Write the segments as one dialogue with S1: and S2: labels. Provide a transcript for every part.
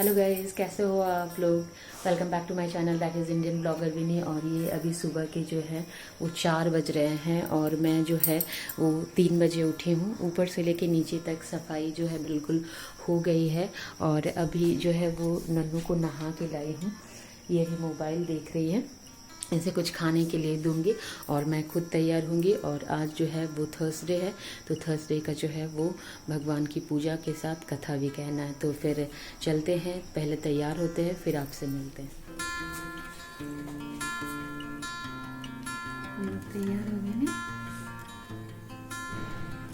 S1: Hello guys, कैसे हो आप लोग। Welcome back to my channel that is Indian blogger Vinni. और ये अभी सुबह के जो है वो 4 बज रहे हैं और मैं जो है वो 3 बजे उठी हूँ। ऊपर से लेके नीचे तक सफाई जो है बिल्कुल हो गई है। और अभी जो है वो नन्नू को नहा के लाई हूँ। ये भी मोबाइल देख रही है, इसे कुछ खाने के लिए दूंगी और मैं खुद तैयार होंगी। और आज जो है वो थर्सडे है, तो थर्सडे का जो है वो भगवान की पूजा के साथ कथा भी कहना है। तो फिर चलते हैं, पहले तैयार होते हैं फिर आपसे मिलते हैं। तैयार हो गए ना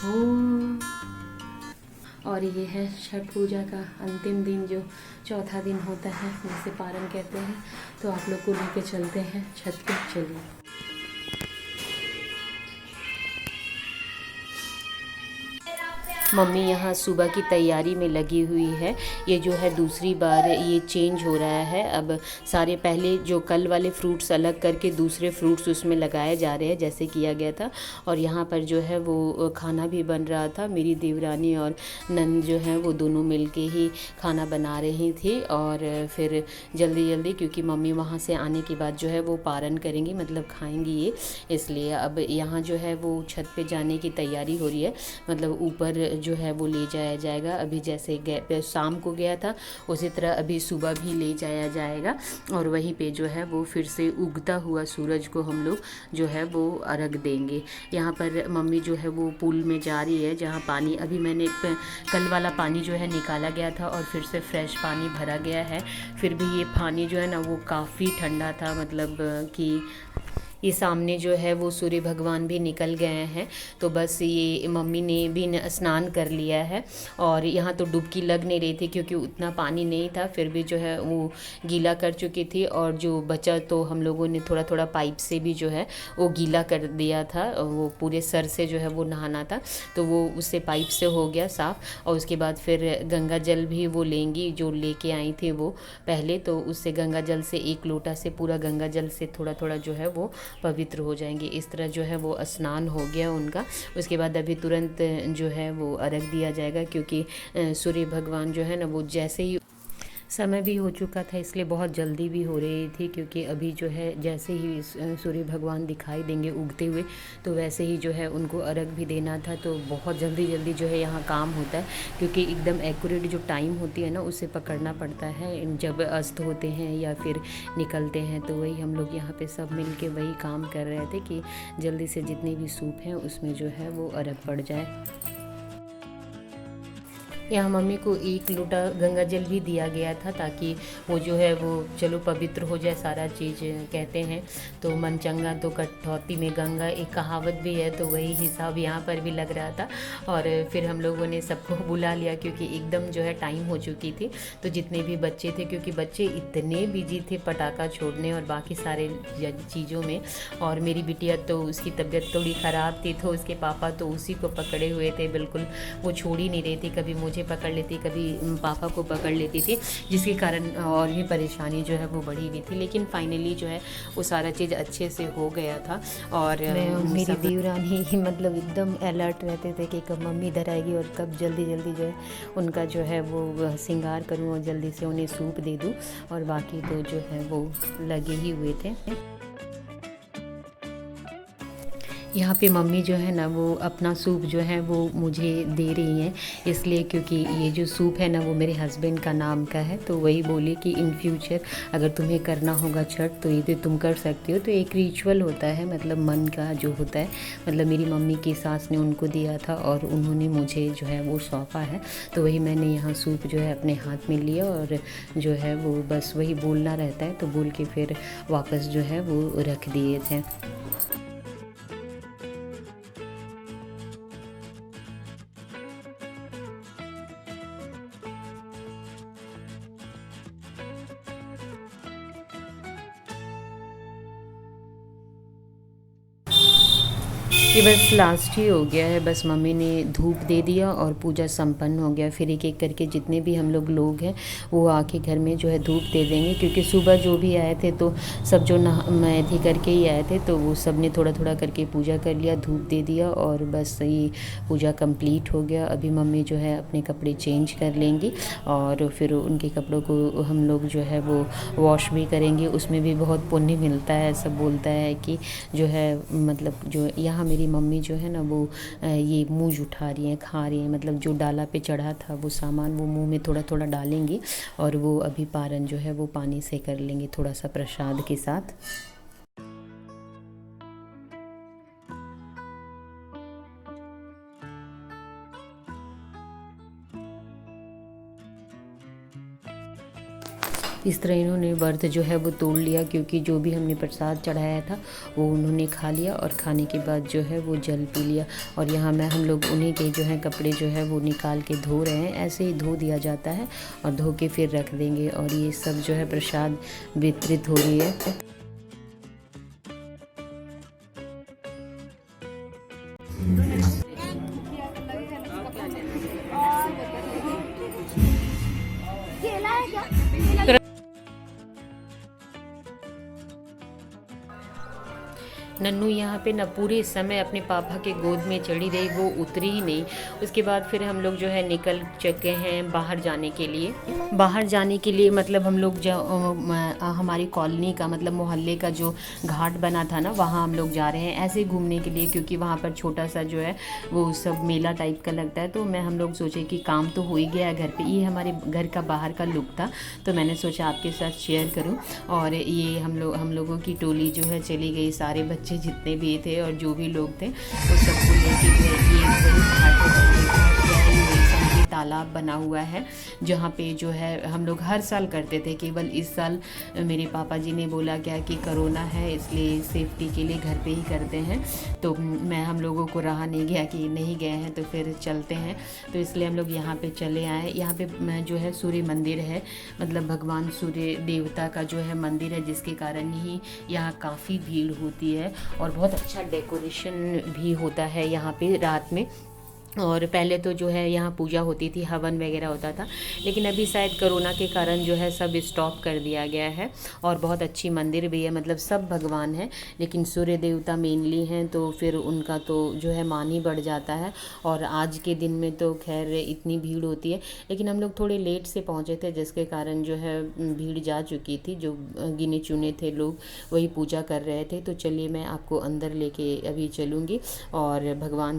S1: हो। और ये है छठ पूजा का अंतिम दिन, जो चौथा दिन होता है जिसे पारण कहते हैं। तो आप लोग को लेके चलते हैं छठ पे। चलिए। मम्मी यहाँ सुबह की तैयारी में लगी हुई है। ये जो है दूसरी बार ये चेंज हो रहा है। अब सारे पहले जो कल वाले फ्रूट्स अलग करके दूसरे फ्रूट्स उसमें लगाए जा रहे हैं जैसे किया गया था। और यहाँ पर जो है वो खाना भी बन रहा था। मेरी देवरानी और नंद जो है वो दोनों मिलके ही खाना बना रही थी। और फिर जल्दी जल्दी, क्योंकि मम्मी वहाँ से आने के बाद जो है वो पारण करेंगी, मतलब खाएंगी ये, इसलिए अब यहाँ जो है वो छत पे जाने की तैयारी हो रही है। मतलब ऊपर जो है वो ले जाया जाएगा। अभी जैसे शाम को गया था उसी तरह अभी सुबह भी ले जाया जाएगा। और वहीं पे जो है वो फिर से उगता हुआ सूरज को हम लोग जो है वो अर्घ देंगे। यहाँ पर मम्मी जो है वो पूल में जा रही है, जहाँ पानी अभी मैंने कल वाला पानी जो है निकाला गया था और फिर से फ्रेश पानी भरा गया है। फिर भी ये पानी जो है ना वो काफ़ी ठंडा था, मतलब कि ये सामने जो है वो सूर्य भगवान भी निकल गए हैं। तो बस ये मम्मी ने भी स्नान कर लिया है। और यहाँ तो डुबकी लग नहीं रही थी क्योंकि उतना पानी नहीं था, फिर भी जो है वो गीला कर चुकी थी। और जो बचा तो हम लोगों ने थोड़ा थोड़ा पाइप से भी जो है वो गीला कर दिया था। वो पूरे सर से जो है वो नहाना था, तो वो उससे पाइप से हो गया साफ़। और उसके बाद फिर गंगा जल भी वो लेंगी, जो लेके आई थी वो पहले, तो उससे गंगा जल से एक लोटा से पूरा गंगा जल से थोड़ा थोड़ा जो है वो पवित्र हो जाएंगे। इस तरह जो है वो स्नान हो गया उनका। उसके बाद अभी तुरंत जो है वो अर्घ दिया जाएगा, क्योंकि सूर्य भगवान जो है ना वो जैसे ही समय भी हो चुका था, इसलिए बहुत जल्दी भी हो रही थी। क्योंकि अभी जो है जैसे ही सूर्य भगवान दिखाई देंगे उगते हुए, तो वैसे ही जो है उनको अर्घ भी देना था। तो बहुत जल्दी जल्दी जो है यहाँ काम होता है, क्योंकि एकदम एक्यूरेट जो टाइम होती है ना उसे पकड़ना पड़ता है जब अस्त होते हैं या फिर निकलते हैं। तो वही हम लोग यहाँ पे सब मिल के वही काम कर रहे थे कि जल्दी से जितने भी सूप हैं उसमें जो है वो अर्घ पड़ जाए। यहाँ मम्मी को 1 लोटा गंगा जल भी दिया गया था, ताकि वो जो है वो चलो पवित्र हो जाए सारा चीज़। कहते हैं तो मन चंगा तो कटौती में गंगा, एक कहावत भी है, तो वही हिसाब यहाँ पर भी लग रहा था। और फिर हम लोगों ने सबको बुला लिया, क्योंकि एकदम जो है टाइम हो चुकी थी। तो जितने भी बच्चे थे, क्योंकि बच्चे इतने बिजी थे पटाखा छोड़ने और बाकी सारे चीज़ों में। और मेरी बिटिया तो उसकी तबीयत थोड़ी ख़राब थी, तो उसके पापा तो उसी को पकड़े हुए थे, बिल्कुल वो छोड़ ही नहीं रही थी। कभी मुझे पकड़ लेती, कभी पापा को पकड़ लेती थी, जिसके कारण और भी परेशानी जो है वो बढ़ी हुई थी। लेकिन फाइनली जो है वो सारा चीज़ अच्छे से हो गया था। और मेरी देवरानी मतलब एकदम अलर्ट रहते थे कि कब मम्मी इधर आएगी और कब जल्दी जल्दी जो है उनका जो है वो श्रृंगार करूँ और जल्दी से उन्हें सूप दे दूँ। और बाकी तो जो है वो लगे ही हुए थे। यहाँ पे मम्मी जो है ना वो अपना सूप जो है वो मुझे दे रही हैं, इसलिए क्योंकि ये जो सूप है ना वो मेरे हस्बैंड का नाम का है। तो वही बोली कि इन फ्यूचर अगर तुम्हें करना होगा छठ तो ये तो तुम कर सकती हो। तो एक रिचुअल होता है, मतलब मन का जो होता है, मतलब मेरी मम्मी की सास ने उनको दिया था और उन्होंने मुझे जो है वो सौंपा है। तो वही मैंने यहाँ सूप जो है अपने हाथ में लिया और जो है वो बस वही बोलना रहता है, तो बोल के फिर वापस जो है वो रख दिए थे। ये बस लास्ट ही हो गया है, बस मम्मी ने धूप दे दिया और पूजा संपन्न हो गया। फिर एक एक करके जितने भी हम लोग हैं वो आके घर में जो है धूप दे देंगे, क्योंकि सुबह जो भी आए थे तो सब जो मैं थी करके ही आए थे, तो वो सब ने थोड़ा थोड़ा करके पूजा कर लिया, धूप दे दिया और बस ये पूजा कंप्लीट हो गया। अभी मम्मी जो है अपने कपड़े चेंज कर लेंगी और फिर उनके कपड़ों को हम लोग जो है वो वॉश भी करेंगे। उसमें भी बहुत पुण्य मिलता है। सब बोलता है कि जो है मतलब जो यहाँ मेरी मम्मी जो है ना वो ये मूंज उठा रही हैं, खा रही हैं, मतलब जो डाला पे चढ़ा था वो सामान वो मुंह में थोड़ा थोड़ा डालेंगी और वो अभी पारण जो है वो पानी से कर लेंगे थोड़ा सा प्रसाद के साथ। इस तरह इन्होंने व्रत जो है वो तोड़ लिया, क्योंकि जो भी हमने प्रसाद चढ़ाया था वो उन्होंने खा लिया और खाने के बाद जो है वो जल पी लिया। और यहाँ मैं हम लोग उन्हीं के जो है कपड़े जो है वो निकाल के धो रहे हैं। ऐसे ही धो दिया जाता है और धो के फिर रख देंगे। और ये सब जो है प्रसाद वितरित हो रही है। नन्नू यहाँ पे ना पूरे समय अपने पापा के गोद में चढ़ी रही, वो उतरी ही नहीं। उसके बाद फिर हम लोग जो है निकल चुके हैं बाहर जाने के लिए। बाहर जाने के लिए मतलब हम लोग जो हमारी कॉलोनी का मतलब मोहल्ले का जो घाट बना था ना, वहाँ हम लोग जा रहे हैं ऐसे घूमने के लिए, क्योंकि वहाँ पर छोटा सा जो है वो सब मेला टाइप का लगता है। तो हम लोग सोचे कि काम तो हो ही गया घर पे। ये हमारे घर का बाहर का लुक था, तो मैंने सोचा आपके साथ शेयर करूँ। और ये हम लोगों की टोली जो है चली गई, सारे बच्चे जितने भी थे और जो भी लोग थे वो सबको लेके गए। ये वही घाट है, तालाब बना हुआ है जहाँ पे जो है हम लोग हर साल करते थे। केवल इस साल मेरे पापा जी ने बोला क्या कि कोरोना है, इसलिए सेफ्टी के लिए घर पे ही करते हैं। तो हम लोगों को रहा नहीं गया कि नहीं गए हैं तो फिर चलते हैं, तो इसलिए हम लोग यहाँ पे चले आए। यहाँ पे जो है सूर्य मंदिर है, मतलब भगवान सूर्य देवता का जो है मंदिर है, जिसके कारण ही यहाँ काफ़ी भीड़ होती है और बहुत अच्छा डेकोरेशन भी होता है यहाँ पे रात में। और पहले तो जो है यहाँ पूजा होती थी, हवन वगैरह होता था, लेकिन अभी शायद कोरोना के कारण जो है सब स्टॉप कर दिया गया है। और बहुत अच्छी मंदिर भी है, मतलब सब भगवान हैं लेकिन सूर्य देवता मेनली हैं, तो फिर उनका तो जो है मान ही बढ़ जाता है। और आज के दिन में तो खैर इतनी भीड़ होती है, लेकिन हम लोग थोड़े लेट से पहुँचे थे, जिसके कारण जो है भीड़ जा चुकी थी। जो गिने चुने थे लोग वही पूजा कर रहे थे। तो चलिए मैं आपको अंदर लेके अभी चलूँगी और भगवान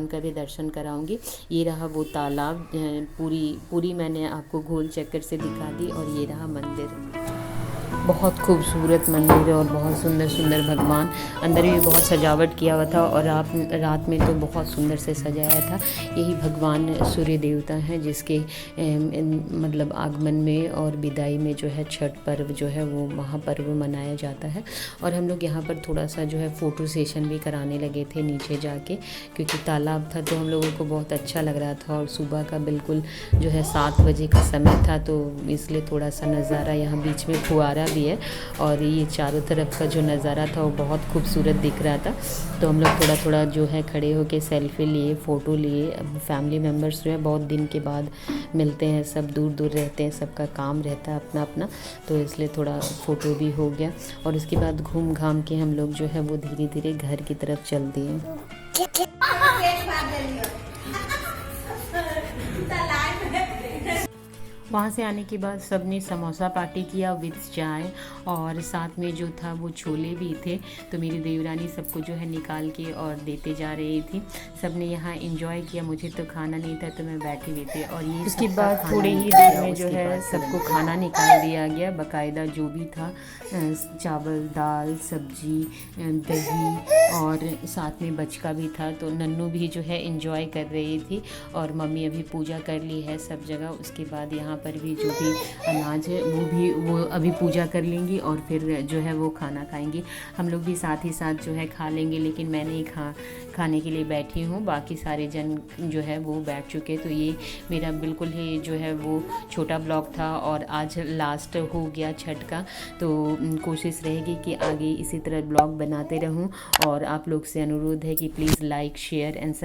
S1: का भी दर्शन कराऊंगी। ये रहा वो तालाब, पूरी मैंने आपको गोल चक्कर से दिखा दी। और ये रहा मंदिर, बहुत खूबसूरत मंदिर है और बहुत सुंदर सुंदर भगवान। अंदर भी बहुत सजावट किया हुआ था और रात में तो बहुत सुंदर से सजाया था। यही भगवान सूर्य देवता हैं, जिसके मतलब आगमन में और विदाई में जो है छठ पर्व जो है वो महापर्व मनाया जाता है। और हम लोग यहाँ पर थोड़ा सा जो है फ़ोटो सेशन भी कराने लगे थे नीचे जाके, क्योंकि तालाब था तो हम लोगों को बहुत अच्छा लग रहा था। और सुबह का बिल्कुल जो है 7 बजे का समय था, तो इसलिए थोड़ा सा नज़ारा, यहाँ बीच में फुहारा भी है और ये चारों तरफ का जो नज़ारा था वो बहुत खूबसूरत दिख रहा था। तो हम लोग थोड़ा थोड़ा जो है खड़े होके सेल्फी लिए, फ़ोटो लिए। फैमिली मेम्बर्स जो है बहुत दिन के बाद मिलते हैं, सब दूर दूर रहते हैं, सबका काम रहता है अपना अपना, तो इसलिए थोड़ा फ़ोटो भी हो गया। और उसके बाद घूम घाम के हम लोग जो है वो धीरे धीरे घर की तरफ चल दिए। वहाँ से आने के बाद सब ने समोसा पार्टी किया विद चाय, और साथ में जो था वो छोले भी थे। तो मेरी देवरानी सबको जो है निकाल के और देते जा रही थी। सब ने यहाँ एंजॉय किया, मुझे तो खाना नहीं था तो मैं बैठी हुई थी। और ये उसके बाद थोड़ी ही देर में जो है सबको खाना निकाल दिया गया, बाकायदा जो भी था चावल, दाल, सब्जी, दही और साथ में बचका भी था। तो नन्नू भी जो है एंजॉय कर रही थी और मम्मी अभी पूजा कर ली है सब जगह। उसके बाद यहाँ पर भी जो भी अनाज है वो अभी पूजा कर लेंगी और फिर जो है वो खाना खाएंगी। हम लोग भी साथ ही साथ जो है खा लेंगे, लेकिन मैं नहीं खाने के लिए बैठी हूँ, बाकी सारे जन जो है वो बैठ चुके। तो ये मेरा बिल्कुल ही जो है वो छोटा ब्लॉग था और आज लास्ट हो गया छठ का। तो कोशिश रहेगी कि आगे इसी तरह ब्लॉग बनाते रहूँ, और आप लोग से अनुरोध है कि please like share and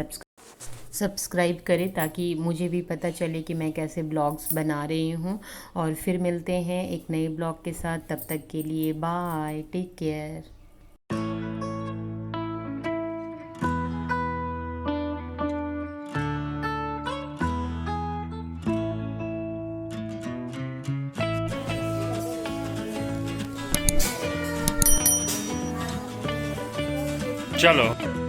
S1: subscribe करें ताकि मुझे भी पता चले कि मैं कैसे ब्लॉग्स बना रही हूँ। और फिर मिलते हैं एक नए ब्लॉग के साथ, तब तक के लिए बाय, टेक केयर।
S2: चलो।